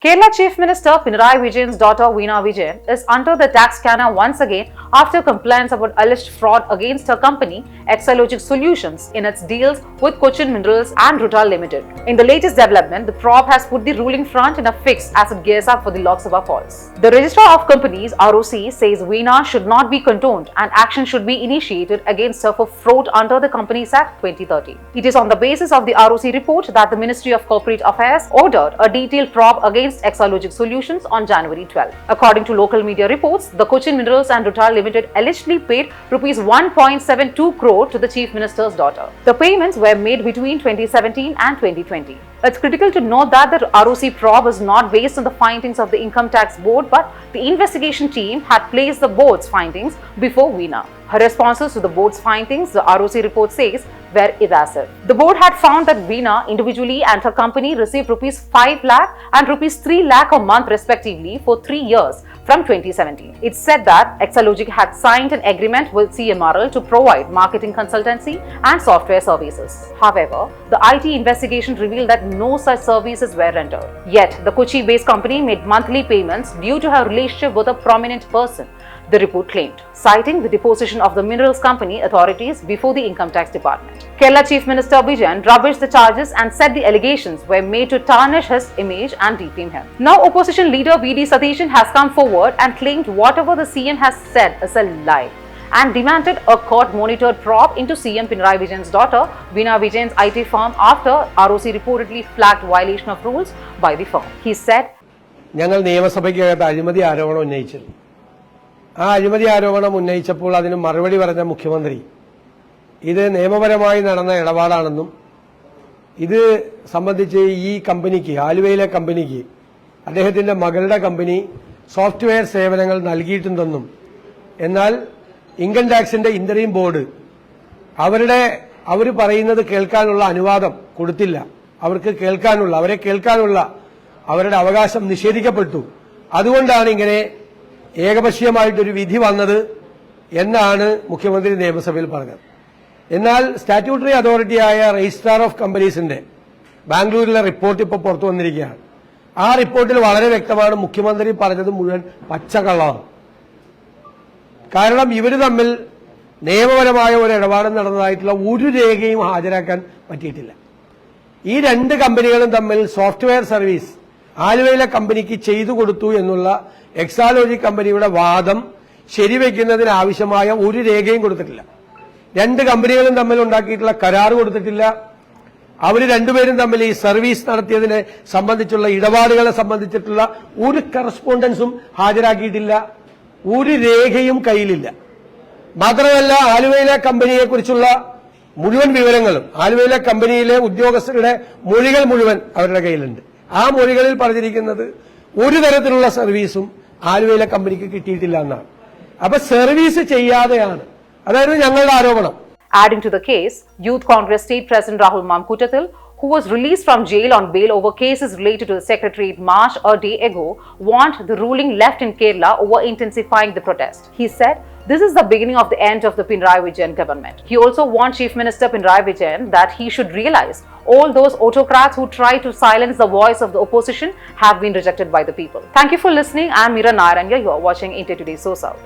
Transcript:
Kerala Chief Minister Pinarayi Vijayan's daughter Veena Vijayan is under the tax scanner once again after complaints about alleged fraud against her company Exalogic Solutions in its deals with Cochin Minerals and Rutile Limited. In the latest development, the probe has put the ruling front in a fix as it gears up for the Lok Sabha polls. The Registrar of Companies (ROC) says Veena should not be condoned and action should be initiated against her for fraud under the Companies Act 2013. It is on the basis of the ROC report that the Ministry of Corporate Affairs ordered a detailed probe against Exalogic Solutions on January 12. According to local media reports, the Cochin Minerals and Rutile Limited allegedly paid rupees 1.72 crore to the Chief Minister's daughter. The payments were made between 2017 and 2020. It's critical to note that the ROC probe is not based on the findings of the Income Tax Board, but the investigation team had placed the board's findings before Veena. Her responses to the board's findings, the ROC report says, were evasive. The board had found that Veena individually and her company received rupees 5 lakh and rupees 3 lakh a month respectively for 3 years from 2017. It said that Exalogic had signed an agreement with CMRL to provide marketing consultancy and software services. However, the IT investigation revealed that no such services were rendered. Yet, the Kochi-based company made monthly payments due to her relationship with a prominent person, the report claimed, citing the deposition of the minerals company authorities before the Income Tax Department. Kerala Chief Minister Vijayan rubbished the charges and said the allegations were made to tarnish his image and defame him. Now, opposition leader V.D. Satheeshan has come forward and claimed whatever the CM has said is a lie and demanded a court-monitored probe into CM Pinarayi Vijayan's daughter, Veena Vijayan's IT firm after ROC reportedly flagged violation of rules by the firm. He said, ഞങ്ങൾ നിയമസഭയ്ക്കകത്ത് അഴിമതി ആരോപണം ഉന്നയിച്ചിരുന്നു. ആ അഴിമതി ആരോപണം ഉന്നയിച്ചപ്പോൾ അതിന് മറുപടി പറഞ്ഞ മുഖ്യമന്ത്രി ഇത് നിയമപരമായി നടന്ന ഇടപാടാണെന്നും ഇത് സംബന്ധിച്ച് ഈ കമ്പനിക്ക്, ആലുവയിലെ കമ്പനിക്ക് അദ്ദേഹത്തിന്റെ മകളുടെ കമ്പനി സോഫ്റ്റ്വെയർ സേവനങ്ങൾ നൽകിയിട്ടുണ്ടെന്നും എന്നാൽ ഇൻകം ടാക്സിന്റെ ഇന്ററിം ബോർഡ് അവർ പറയുന്നത് കേൾക്കാനുള്ള അനുവാദം കൊടുത്തില്ല. അവരെ കേൾക്കാനുള്ള അവരുടെ അവകാശം നിഷേധിക്കപ്പെട്ടു. അതുകൊണ്ടാണ് ഇങ്ങനെ ഏകപക്ഷീയമായിട്ടൊരു വിധി വന്നത് എന്നാണ് മുഖ്യമന്ത്രി നിയമസഭയിൽ പറഞ്ഞത്. എന്നാൽ സ്റ്റാറ്റ്യൂട്ടറി അതോറിറ്റിയായ രജിസ്ട്രാർ ഓഫ് കമ്പനീസിന്റെ ബാംഗ്ലൂരിലെ റിപ്പോർട്ട് ഇപ്പോൾ പുറത്തു വന്നിരിക്കുകയാണ്. ആ റിപ്പോർട്ടിൽ വളരെ വ്യക്തമാണ് മുഖ്യമന്ത്രി പറഞ്ഞത് മുഴുവൻ പച്ചക്കള്ളമാണ്. കാരണം ഇവർ തമ്മിൽ നിയമപരമായ ഒരു ഇടപാട് നടന്നതായിട്ടുള്ള ഒരു രേഖയും ഹാജരാക്കാൻ പറ്റിയിട്ടില്ല. ഈ രണ്ട് കമ്പനികളും തമ്മിൽ സോഫ്റ്റ്വെയർ സർവീസ് ആലുവയിലെ കമ്പനിക്ക് ചെയ്തു കൊടുത്തു എന്നുള്ള എക്സാലോജിക് കമ്പനിയുടെ വാദം ശരിവെക്കുന്നതിന് ആവശ്യമായ ഒരു രേഖയും കൊടുത്തിട്ടില്ല. രണ്ട് കമ്പനികളും തമ്മിൽ ഉണ്ടാക്കിയിട്ടുള്ള കരാർ കൊടുത്തിട്ടില്ല. അവർ രണ്ടുപേരും തമ്മിൽ ഈ സർവീസ് നടത്തിയതിനെ സംബന്ധിച്ചുള്ള ഇടപാടുകളെ സംബന്ധിച്ചിട്ടുള്ള ഒരു കറസ്പോണ്ടൻസും ഹാജരാക്കിയിട്ടില്ല. ഒരു രേഖയും കയ്യിലില്ല. മാത്രമല്ല, ആലുവയിലെ കമ്പനിയെക്കുറിച്ചുള്ള മുഴുവൻ വിവരങ്ങളും ആലുവയിലെ കമ്പനിയിലെ ഉദ്യോഗസ്ഥരുടെ മൊഴികൾ മുഴുവൻ അവരുടെ കയ്യിലുണ്ട്. ആ മൊഴികളിൽ പറഞ്ഞിരിക്കുന്നത് ഒരു തരത്തിലുള്ള സർവീസും ആലുവയിലെ കമ്പനിക്ക് കിട്ടിയിട്ടില്ല എന്നാണ്. അപ്പൊ സർവീസ് ചെയ്യാതെയാണ്, അതായത് ഞങ്ങളുടെ ആരോപണം. Adding to the case, Youth Congress State President Rahul Mamkutatil, who was released from jail on bail over cases related to the Secretariat march a day ago, warned the ruling left in Kerala over intensifying the protest. He said, this is the beginning of the end of the Pinarayi Vijayan government. He also warned Chief Minister Pinarayi Vijayan that he should realize all those autocrats who try to silence the voice of the opposition have been rejected by the people. Thank you for listening. I am Meera Narayan. You are watching India Today Source Out.